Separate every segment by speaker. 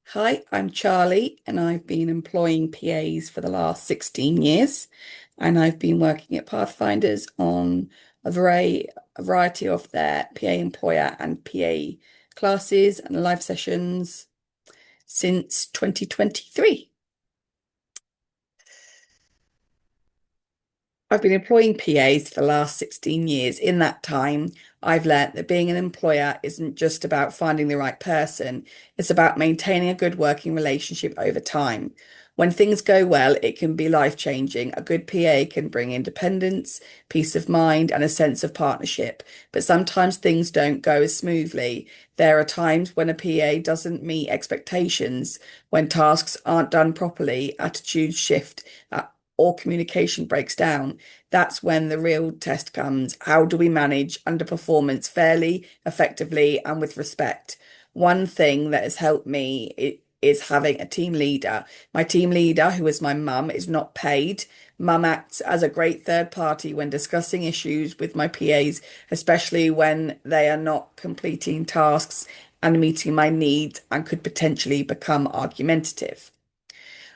Speaker 1: Hi, I'm Charlie, and I've been employing PAs for the last 16 years. And I've been working at Pathfinders on a variety of their PA employer and PA classes and live sessions since 2023. I've been employing PAs for the last 16 years. In that time, I've learnt that being an employer isn't just about finding the right person, it's about maintaining a good working relationship over time. When things go well, it can be life-changing. A good PA can bring independence, peace of mind, and a sense of partnership. But sometimes things don't go as smoothly. There are times when a PA doesn't meet expectations, when tasks aren't done properly, attitudes shift, or communication breaks down. That's when the real test comes. How do we manage underperformance fairly, effectively, and with respect? One thing that has helped me is having a team leader. My team leader, who is my mum, is not paid. Mum acts as a great third party when discussing issues with my PAs, especially when they are not completing tasks and meeting my needs and could potentially become argumentative.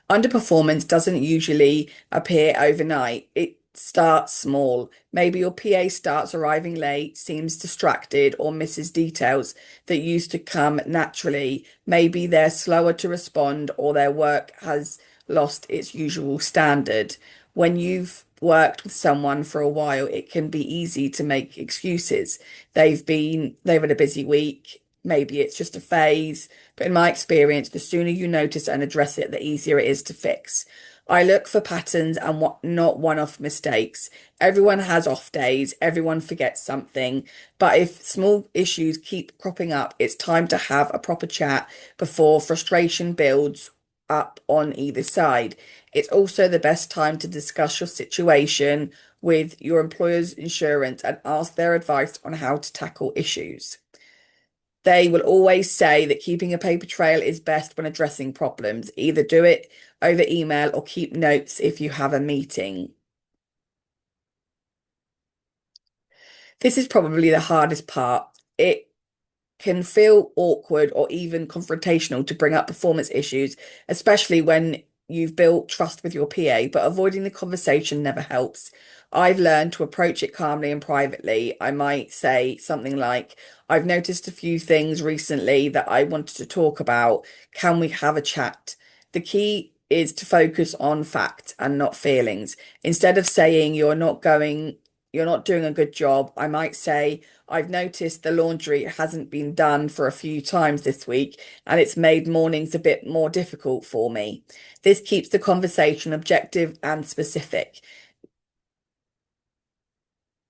Speaker 1: Underperformance doesn't usually appear overnight. It starts small. Maybe your PA starts arriving late, seems distracted, or misses details that used to come naturally. Maybe they're slower to respond, or their work has lost its usual standard. When you've worked with someone for a while, it can be easy to make excuses. They've had a busy week. Maybe it's just a phase. But in my experience, the sooner you notice and address it, the easier it is to fix. I look for patterns and not one-off mistakes. Everyone has off days, everyone forgets something. But if small issues keep cropping up, it's time to have a proper chat before frustration builds up on either side. It's also the best time to discuss your situation with your employer's insurance and ask their advice on how to tackle issues. They will always say that keeping a paper trail is best when addressing problems. Either do it over email or keep notes if you have a meeting. This is probably the hardest part. It can feel awkward or even confrontational to bring up performance issues, especially when you've built trust with your PA, but avoiding the conversation never helps. I've learned to approach it calmly and privately. I might say something like, I've noticed a few things recently that I wanted to talk about. Can we have a chat? The key is to focus on facts and not feelings. Instead of saying you're not doing a good job, I might say, I've noticed the laundry hasn't been done for a few times this week, and it's made mornings a bit more difficult for me. This keeps the conversation objective and specific.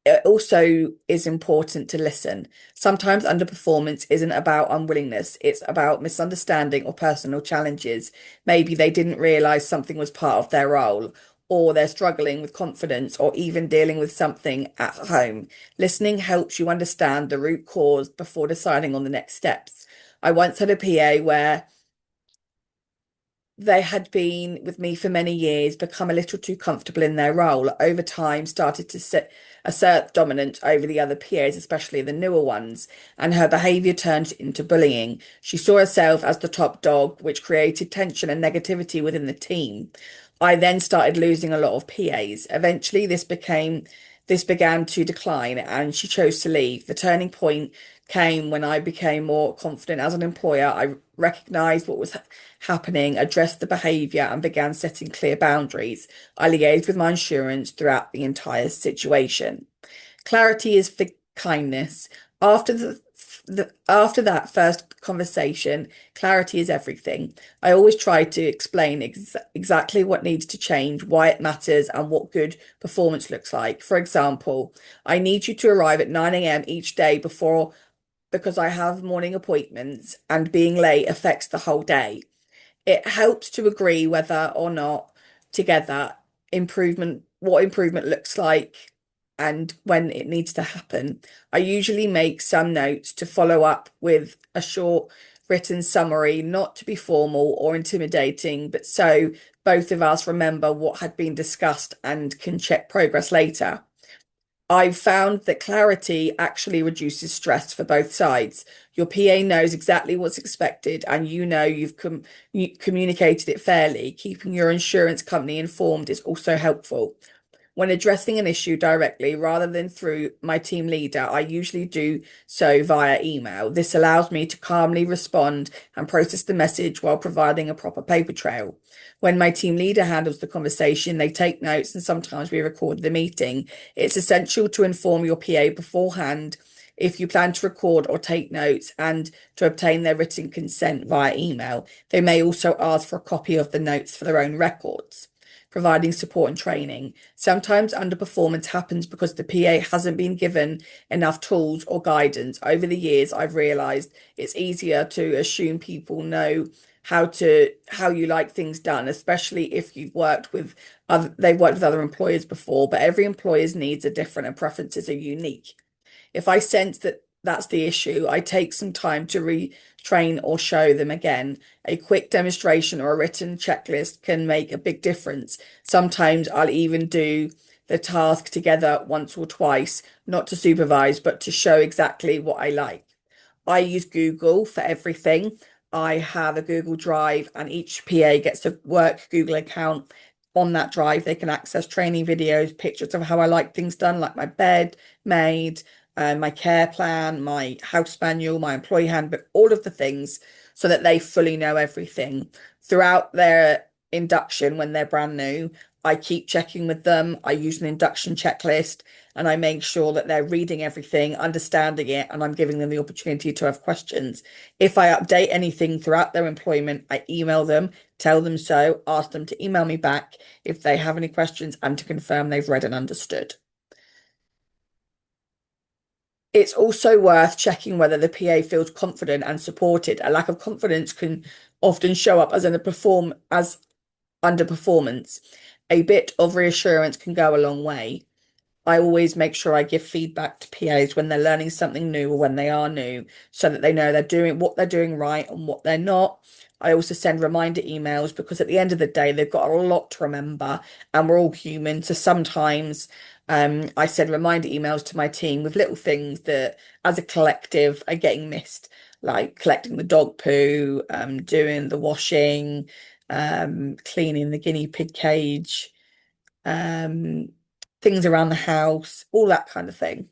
Speaker 1: It also is important to listen. Sometimes underperformance isn't about unwillingness, it's about misunderstanding or personal challenges. Maybe they didn't realize something was part of their role, or they're struggling with confidence, or even dealing with something at home. Listening helps you understand the root cause before deciding on the next steps. I once had a PA where they had been with me for many years, become a little too comfortable in their role. Over time, started to assert dominance over the other peers, especially the newer ones, and her behaviour turned into bullying. She saw herself as the top dog, which created tension and negativity within the team. I then started losing a lot of PAs. Eventually, this began to decline, and she chose to leave. The turning point came when I became more confident as an employer. I recognized what was happening, addressed the behaviour, and began setting clear boundaries. I liaised with my insurance throughout the entire situation. Clarity is for kindness. After after that first conversation, clarity is everything. I always try to explain exactly what needs to change, why it matters, and what good performance looks like. For example, I need you to arrive at 9 a.m. each day before because I have morning appointments and being late affects the whole day. It helps to agree whether or not together what improvement looks like and when it needs to happen. I usually make some notes to follow up with a short written summary, not to be formal or intimidating, but so both of us remember what had been discussed and can check progress later. I've found that clarity actually reduces stress for both sides. Your PA knows exactly what's expected, and you know you communicated it fairly. Keeping your insurance company informed is also helpful. When addressing an issue directly rather than through my team leader, I usually do so via email. This allows me to calmly respond and process the message while providing a proper paper trail. When my team leader handles the conversation, they take notes and sometimes we record the meeting. It's essential to inform your PA beforehand if you plan to record or take notes and to obtain their written consent via email. They may also ask for a copy of the notes for their own records. Providing support and training. Sometimes underperformance happens because the PA hasn't been given enough tools or guidance. Over the years, I've realized it's easier to assume people know how you like things done, especially if they've worked with other employers before, but every employer's needs are different and preferences are unique. If I sense that that's the issue, I take some time to retrain or show them again. A quick demonstration or a written checklist can make a big difference. Sometimes I'll even do the task together once or twice, not to supervise, but to show exactly what I like. I use Google for everything. I have a Google Drive, and each PA gets a work Google account. On that drive, they can access training videos, pictures of how I like things done, like my bed made, my care plan, my house manual, my employee handbook, all of the things, so that they fully know everything. Throughout their induction, when they're brand new, I keep checking with them. I use an induction checklist and I make sure that they're reading everything, understanding it, and I'm giving them the opportunity to have questions. If I update anything throughout their employment, I email them, tell them so, ask them to email me back if they have any questions and to confirm they've read and understood. It's also worth checking whether the PA feels confident and supported. A lack of confidence can often show up as underperformance. A bit of reassurance can go a long way. I always make sure I give feedback to PAs when they're learning something new or when they are new, so that they know they're doing what they're doing right and what they're not. I also send reminder emails because at the end of the day, they've got a lot to remember and we're all human. So sometimes I send reminder emails to my team with little things that as a collective are getting missed, like collecting the dog poo, doing the washing, cleaning the guinea pig cage, um, things around the house, all that kind of thing.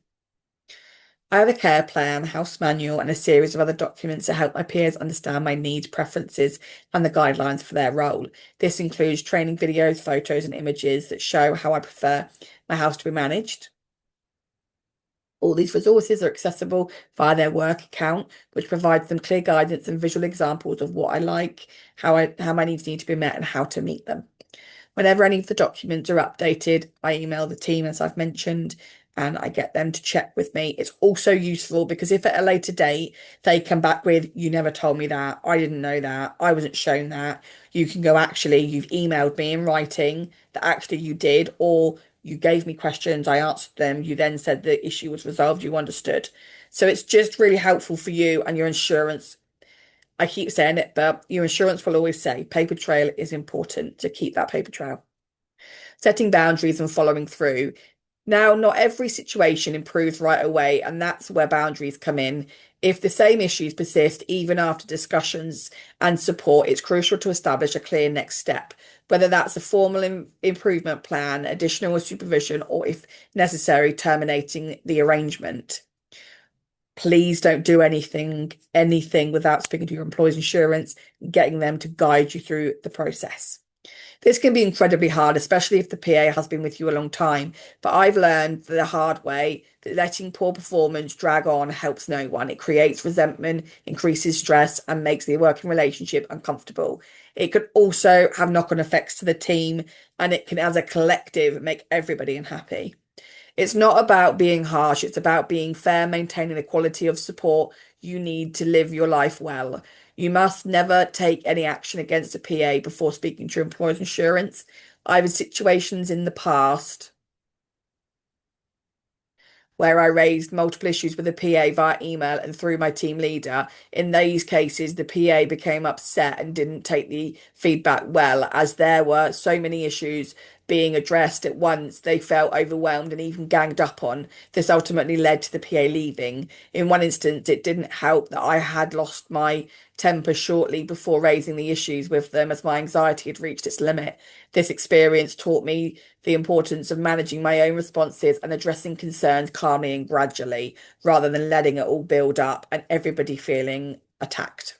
Speaker 1: I have a care plan, house manual, and a series of other documents to help my peers understand my needs, preferences, and the guidelines for their role. This includes training videos, photos, and images that show how I prefer my house to be managed. All these resources are accessible via their work account, which provides them clear guidance and visual examples of what I like, how my needs need to be met, and how to meet them. Whenever any of the documents are updated, I email the team, as I've mentioned, and I get them to check with me. It's also useful because if at a later date they come back with, you never told me that, I didn't know that, I wasn't shown that, you can go, actually, you've emailed me in writing that actually you did, or you gave me questions, I answered them, you then said the issue was resolved, you understood. So it's just really helpful for you and your insurance. I keep saying it, but your insurance will always say paper trail is important to keep that paper trail. Setting boundaries and following through. Now, not every situation improves right away, and that's where boundaries come in. If the same issues persist even after discussions and support, it's crucial to establish a clear next step, whether that's a formal improvement plan, additional supervision, or if necessary, terminating the arrangement. Please don't do anything without speaking to your employer's insurance, getting them to guide you through the process. This can be incredibly hard, especially if the PA has been with you a long time. But I've learned the hard way that letting poor performance drag on helps no one. It creates resentment, increases stress, and makes the working relationship uncomfortable. It could also have knock-on effects to the team, and it can, as a collective, make everybody unhappy. It's not about being harsh, it's about being fair, maintaining the quality of support you need to live your life well. You must never take any action against a PA before speaking to your employer's insurance. I've had situations in the past where I raised multiple issues with the PA via email and through my team leader. In these cases, the PA became upset and didn't take the feedback well, as there were so many issues being addressed at once, they felt overwhelmed and even ganged up on. This ultimately led to the PA leaving. In one instance, it didn't help that I had lost my temper shortly before raising the issues with them as my anxiety had reached its limit. This experience taught me the importance of managing my own responses and addressing concerns calmly and gradually, rather than letting it all build up and everybody feeling attacked.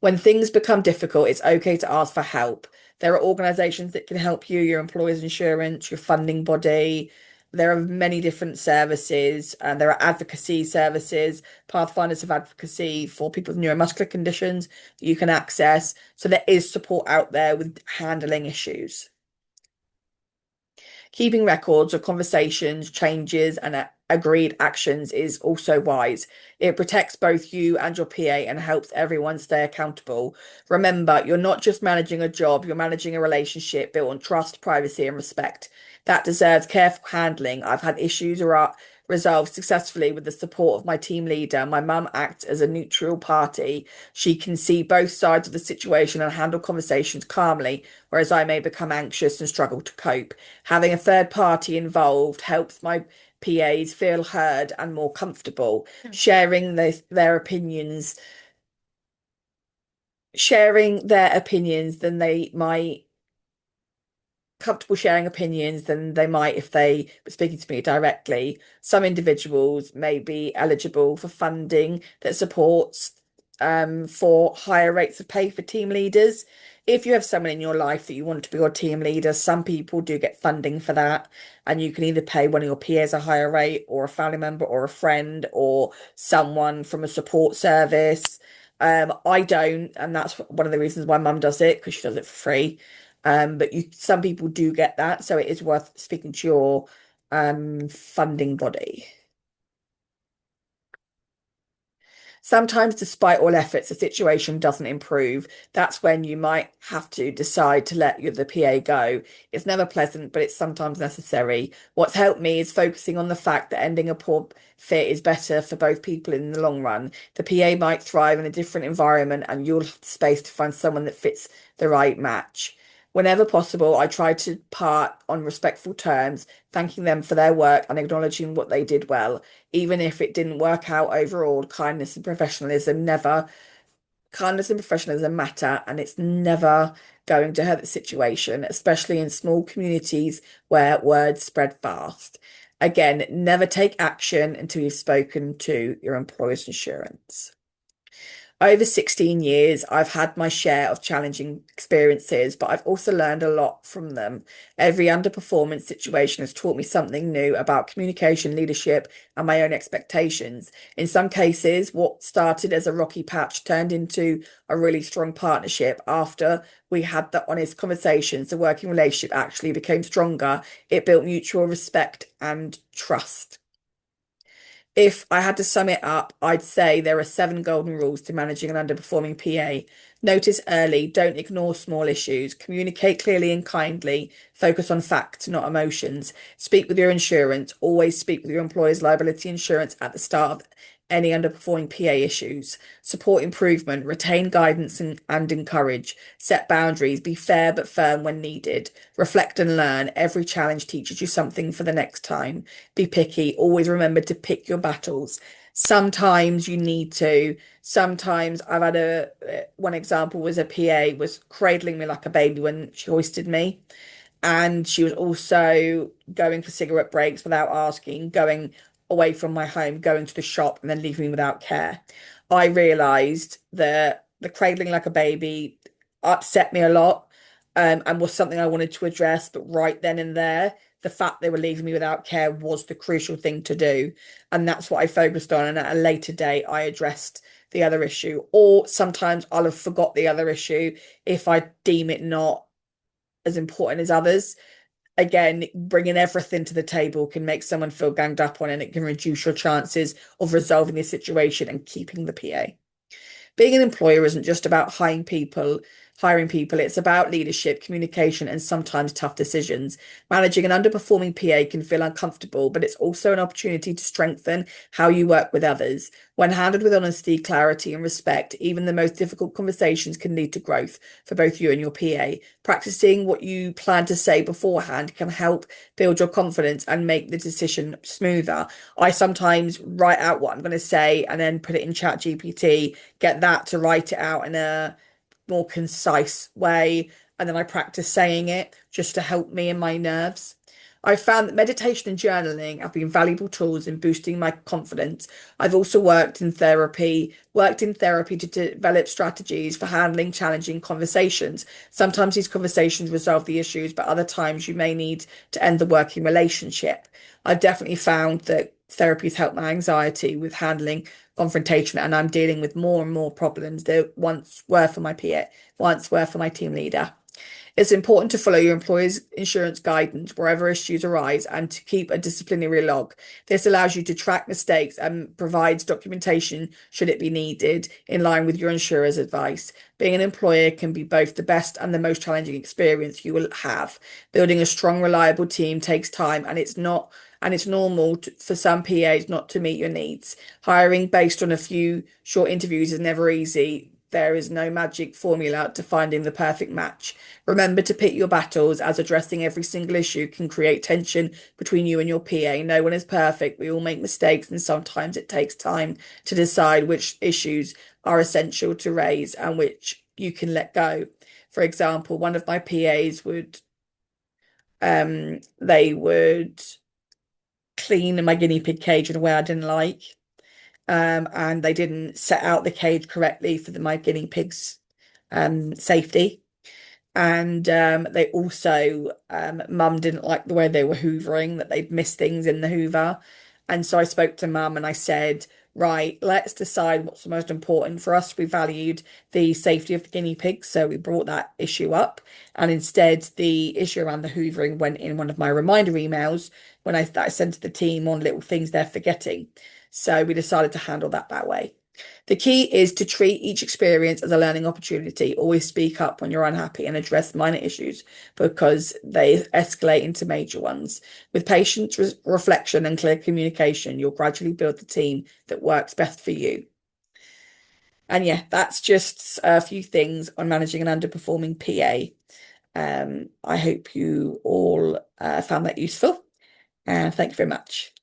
Speaker 1: When things become difficult, it's okay to ask for help. There are organisations that can help you, your employer's insurance, your funding body. There are many different services, and there are advocacy services, pathfinders of advocacy for people with neuromuscular conditions that you can access. So there is support out there with handling issues. Keeping records of conversations, changes, and agreed actions is also wise. It protects both you and your PA and helps everyone stay accountable. Remember, you're not just managing a job, you're managing a relationship built on trust, privacy, and respect. That deserves careful handling. I've had issues resolved successfully with the support of my team leader. My mum acts as a neutral party. She can see both sides of the situation and handle conversations calmly, whereas I may become anxious and struggle to cope. Having a third party involved helps my PAs feel heard and more comfortable, sharing their opinions than they might comfortable sharing opinions than they might if they were speaking to me directly. Some individuals may be eligible for funding that supports for higher rates of pay for team leaders. If you have someone in your life that you want to be your team leader, some people do get funding for that, and you can either pay one of your peers a higher rate, or a family member, or a friend, or someone from a support service. I don't, and that's one of the reasons why mum does it, because she does it for free. But some people do get that, so it is worth speaking to your funding body. Sometimes, despite all efforts, the situation doesn't improve. That's when you might have to decide to let the PA go. It's never pleasant, but it's sometimes necessary. What's helped me is focusing on the fact that ending a poor fit is better for both people in the long run. The PA might thrive in a different environment, and you'll have the space to find someone that fits the right match. Whenever possible, I try to part on respectful terms, thanking them for their work and acknowledging what they did well. Even if it didn't work out overall, kindness and professionalism matter, and it's never going to hurt the situation, especially in small communities where words spread fast. Again, never take action until you've spoken to your employer's insurance. Over 16 years, I've had my share of challenging experiences, but I've also learned a lot from them. Every underperformance situation has taught me something new about communication, leadership, and my own expectations. In some cases, what started as a rocky patch turned into a really strong partnership. After we had the honest conversations, the working relationship actually became stronger. It built mutual respect and trust. If I had to sum it up, I'd say there are 7 golden rules to managing an underperforming PA. Notice early, don't ignore small issues, communicate clearly and kindly, focus on facts, not emotions. Speak with your insurance, always speak with your employer's liability insurance at the start of any underperforming PA issues. Support improvement, retain guidance and encourage. Set boundaries, be fair but firm when needed. Reflect and learn. Every challenge teaches you something for the next time. Be picky. Always remember to pick your battles. Sometimes you need to. Sometimes I've had one example was a PA was cradling me like a baby when she hoisted me. And she was also going for cigarette breaks without asking, going away from my home, going to the shop, and then leaving me without care. I realised that the cradling like a baby upset me a lot, and was something I wanted to address. But right then and there, the fact they were leaving me without care was the crucial thing to do. And that's what I focused on. And at a later date, I addressed the other issue. Or sometimes I'll have forgot the other issue if I deem it not as important as others. Again, bringing everything to the table can make someone feel ganged up on, and it can reduce your chances of resolving the situation and keeping the PA. Being an employer isn't just about hiring people hiring people. It's about leadership, communication, and sometimes tough decisions. Managing an underperforming PA can feel uncomfortable, but it's also an opportunity to strengthen how you work with others. When handled with honesty, clarity, and respect, even the most difficult conversations can lead to growth for both you and your PA. Practicing what you plan to say beforehand can help build your confidence and make the decision smoother. I sometimes write out what I'm going to say and then put it in Chat GPT, get that to write it out in a more concise way, and then I practice saying it just to help me and my nerves. I've found that meditation and journaling have been valuable tools in boosting my confidence. I've also worked in therapy to develop strategies for handling challenging conversations. Sometimes these conversations resolve the issues, but other times you may need to end the working relationship. I've definitely found that therapy has helped my anxiety with handling confrontation, and I'm dealing with more and more problems that once were for my peer, once were for my team leader. It's important to follow your employer's insurance guidance wherever issues arise and to keep a disciplinary log. This allows you to track mistakes and provides documentation should it be needed in line with your insurer's advice. Being an employer can be both the best and the most challenging experience you will have. Building a strong, reliable team takes time, and it's normal for some PAs not to meet your needs. Hiring based on a few short interviews is never easy. There is no magic formula to finding the perfect match. Remember to pick your battles, as addressing every single issue can create tension between you and your PA. No one is perfect. We all make mistakes, and sometimes it takes time to decide which issues are essential to raise and which you can let go. For example, one of my PAs they would clean my guinea pig cage in a way I didn't like. And they didn't set out the cage correctly for my guinea pigs' safety. And they also, mum didn't like the way they were hoovering, that they'd missed things in the hoover. And so I spoke to mum and I said, right, let's decide what's the most important for us. We valued the safety of the guinea pigs, so we brought that issue up. And instead, the issue around the hoovering went in one of my reminder emails that I sent to the team on little things they're forgetting. So we decided to handle that way. The key is to treat each experience as a learning opportunity. Always speak up when you're unhappy and address minor issues because they escalate into major ones. With patience, reflection, and clear communication, you'll gradually build the team that works best for you. And yeah, that's just a few things on managing an underperforming PA. I hope you all found that useful, and thank you very much.